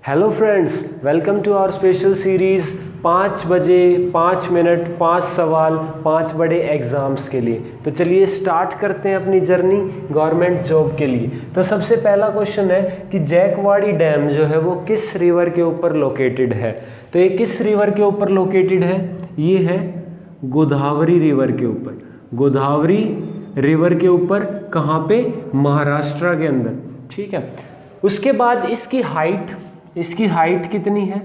Hello friends, welcome to our special series 5 बजे 5 minute 5 सवाल 5 बड़े एग्ज़ाम्स के लिए। तो चलिए स्टार्ट करते हैं अपनी जर्नी गवर्नमेंट जॉब के लिए। तो सबसे पहला क्वेश्चन है कि जैकवाड़ी डैम जो है वो किस रिवर के ऊपर लोकेटेड है। तो ये किस रिवर के ऊपर लोकेटेड है? ये है गोदावरी रिवर के ऊपर। गोदावरी रिवर के ऊपर कहाँ पे? महाराष्ट्र के अंदर। ठीक है। उसके बाद इसकी हाइट कितनी है?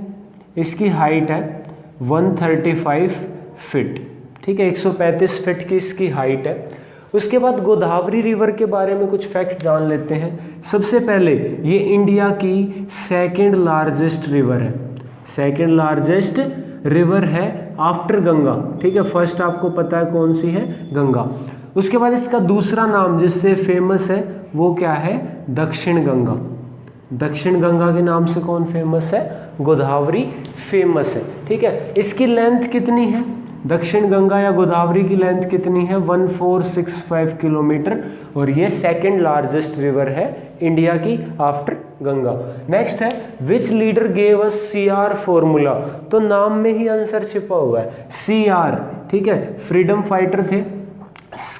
इसकी हाइट है 135 फीट। ठीक है, 135 फीट की इसकी हाइट है। उसके बाद गोदावरी रिवर के बारे में कुछ फैक्ट जान लेते हैं। सबसे पहले ये इंडिया की सेकंड लार्जेस्ट रिवर है। सेकंड लार्जेस्ट रिवर है आफ्टर गंगा। ठीक है, फर्स्ट आपको पता है कौन सी है? गंगा। उसके बाद इसका दूसरा नाम जिससे फेमस है वो क्या है? दक्षिण गंगा। दक्षिण गंगा के नाम से कौन फेमस है? गोदावरी फेमस है। ठीक है, इसकी लेंथ कितनी है? दक्षिण गंगा या गोदावरी की लेंथ कितनी है? 1465 किलोमीटर। और ये सेकंड लार्जेस्ट रिवर है इंडिया की आफ्टर गंगा। नेक्स्ट है which leader gave us CR formula. तो नाम में ही आंसर छिपा हुआ है CR। ठीक है, फ्रीडम फाइटर थे।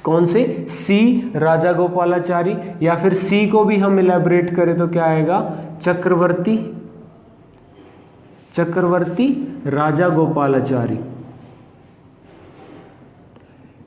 कौन से? C राजा गोपालाचारी, या फिर C को भी हम इलेबोरेट करें तो क्या आएगा? चक्रवर्ती राजा गोपालाचारी।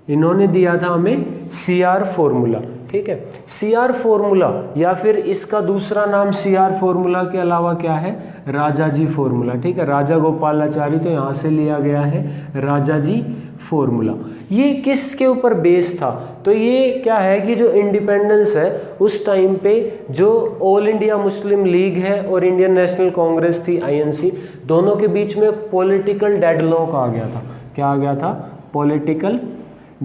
इन्होंने दिया था हमें CR फॉर्मूला। ठीक है, CR फॉर्मूला या फिर इसका दूसरा नाम CR फॉर्मूला के अलावा क्या है? राजा जी फॉर्मूला। ठीक है, राजा गोपालाचारी तो यहाँ से लिया गया है राजा जी फॉर्मूला। ये किसके ऊपर बेस था? तो ये क्या है कि जो इंडिपेंडेंस है उस टाइम पे जो ऑल इंडिया मुस्लिम लीग है और इंडियन नेशनल कांग्रेस थी INC, दोनों के बीच में पॉलिटिकल डेडलॉक आ गया था। क्या आ गया था? Political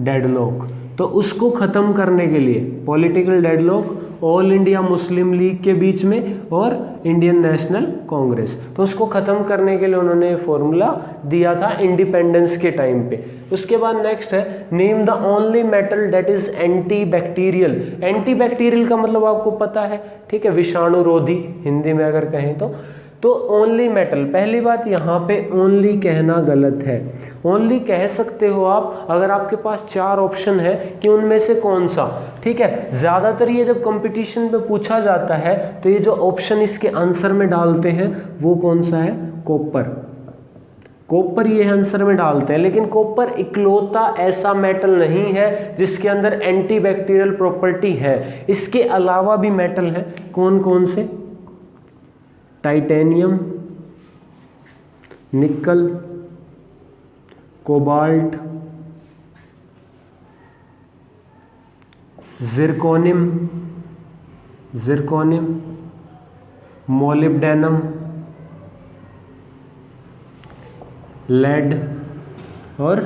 deadlock. तो उसको ख़त्म करने के लिए political deadlock all India Muslim league के बीच में और इंडियन नेशनल कांग्रेस, तो उसको ख़त्म करने के लिए उन्होंने फॉर्मूला दिया था इंडिपेंडेंस के टाइम पे। उसके बाद नेक्स्ट है name the only metal that is anti bacterial. Anti bacterial का मतलब आपको पता है। ठीक है, विषाणुरोधी हिंदी में अगर कहें तो ओनली मेटल। पहली बात यहाँ पे ओनली कहना गलत है। ओनली कह सकते हो आप अगर आपके पास 4 ऑप्शन है कि उनमें से कौन सा। ठीक है, ज़्यादातर ये जब कंपटीशन में पूछा जाता है तो ये जो ऑप्शन इसके आंसर में डालते हैं वो कौन सा है? कॉपर ये आंसर में डालते हैं। लेकिन कॉपर इकलौता ऐसा मेटल नहीं है जिसके अंदर एंटी बैक्टीरियल प्रॉपर्टी है। इसके अलावा भी मेटल है। कौन कौन से? टाइटेनियम, निकल, कोबाल्ट, जिरकोनियम, मोलिब्डेनम, लेड और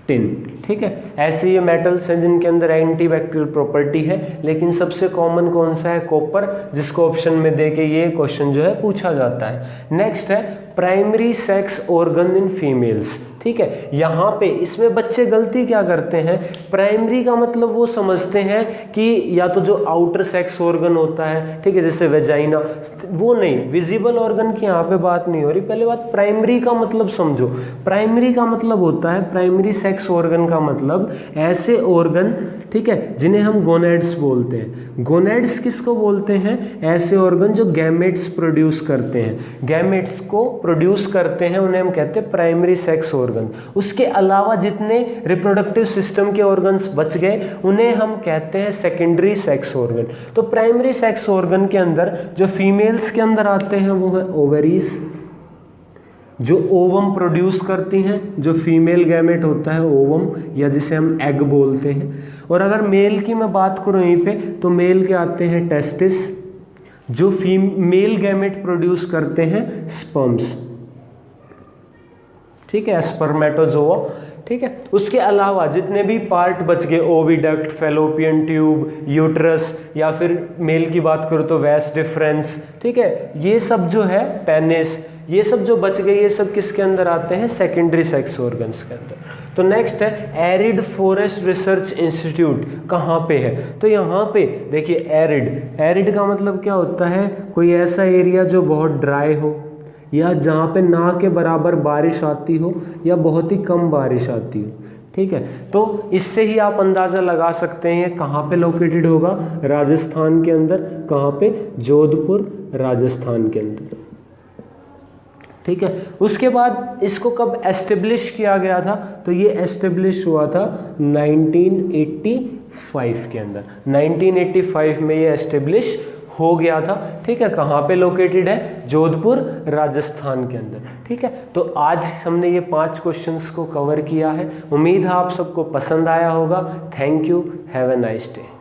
टिन। ठीक है, ऐसे ये मेटल्स हैं जिनके अंदर एंटी बैक्टीरियल प्रॉपर्टी है। लेकिन सबसे कॉमन कौन सा है? कॉपर, जिसको ऑप्शन में दे के ये क्वेश्चन जो है पूछा जाता है। नेक्स्ट है primary sex organ in females. ठीक है, यहाँ पे इसमें बच्चे गलती क्या करते हैं? प्राइमरी का मतलब वो समझते हैं कि या तो जो आउटर सेक्स ऑर्गन होता है, ठीक है, जैसे वेजाइना, वो नहीं। विजिबल ऑर्गन की यहाँ पे बात नहीं हो रही। पहले बात प्राइमरी का मतलब समझो। प्राइमरी का मतलब होता है, प्राइमरी सेक्स ऑर्गन का मतलब ऐसे ऑर्गन, ठीक है, जिन्हें हम गोनेड्स बोलते हैं। गोनेड्स किसको बोलते हैं? ऐसे ऑर्गन जो गैमेट्स प्रोड्यूस करते हैं। गैमेट्स को प्रोड्यूस करते हैं उन्हें हम कहते हैं प्राइमरी सेक्स ऑर्गन। उसके अलावा जितने रिप्रोडक्टिव सिस्टम के ऑर्गन्स बच गए उन्हें हम कहते हैं सेकेंडरी सेक्स ऑर्गन। तो प्राइमरी सेक्स ऑर्गन के अंदर जो फीमेल्स के अंदर आते हैं वो है ओवरीज, जो ओवम प्रोड्यूस करती हैं। जो फीमेल गैमेट होता है ओवम, या जिसे हम एग बोलते हैं। और अगर मेल की मैं बात करूं यहीं पे, तो मेल के आते हैं टेस्टिस, जो फीमेल गैमेट प्रोड्यूस करते हैं स्पर्म्स। ठीक है, स्पर्मेटोजोआ। ठीक है, उसके अलावा जितने भी पार्ट बच गए, ओविडक्ट, फेलोपियन ट्यूब, यूट्रस, या फिर मेल की बात करूँ तो वैस डिफरेंस, ठीक है, ये सब जो है पेनिस, ये सब जो बच गए ये सब किसके अंदर आते हैं, सेकेंडरी सेक्स ऑर्गन्स के अंदर। तो नेक्स्ट है एरिड फॉरेस्ट रिसर्च इंस्टीट्यूट, कहाँ पे है, तो यहाँ पे देखिए एरिड, एरिड का मतलब क्या होता है, कोई ऐसा एरिया जो बहुत ड्राई हो या जहाँ पे ना के बराबर बारिश आती हो या बहुत ही कम बारिश आती हो, ठीक है। तो इससे ही आप अंदाज़ा लगा सकते हैं कहाँ पे लोकेटेड होगा, राजस्थान के अंदर, कहाँ पे, जोधपुर राजस्थान के अंदर, ठीक है। उसके बाद इसको कब एस्टेब्लिश किया गया था, तो ये एस्टेब्लिश हुआ था 1985 के अंदर, 1985 में ये एस्टेब्लिश हो गया था, ठीक है। कहाँ पे लोकेटेड है, जोधपुर राजस्थान के अंदर, ठीक है। तो आज हमने ये 5 क्वेश्चंस को कवर किया है, उम्मीद है आप सबको पसंद आया होगा। Thank you, have a nice day.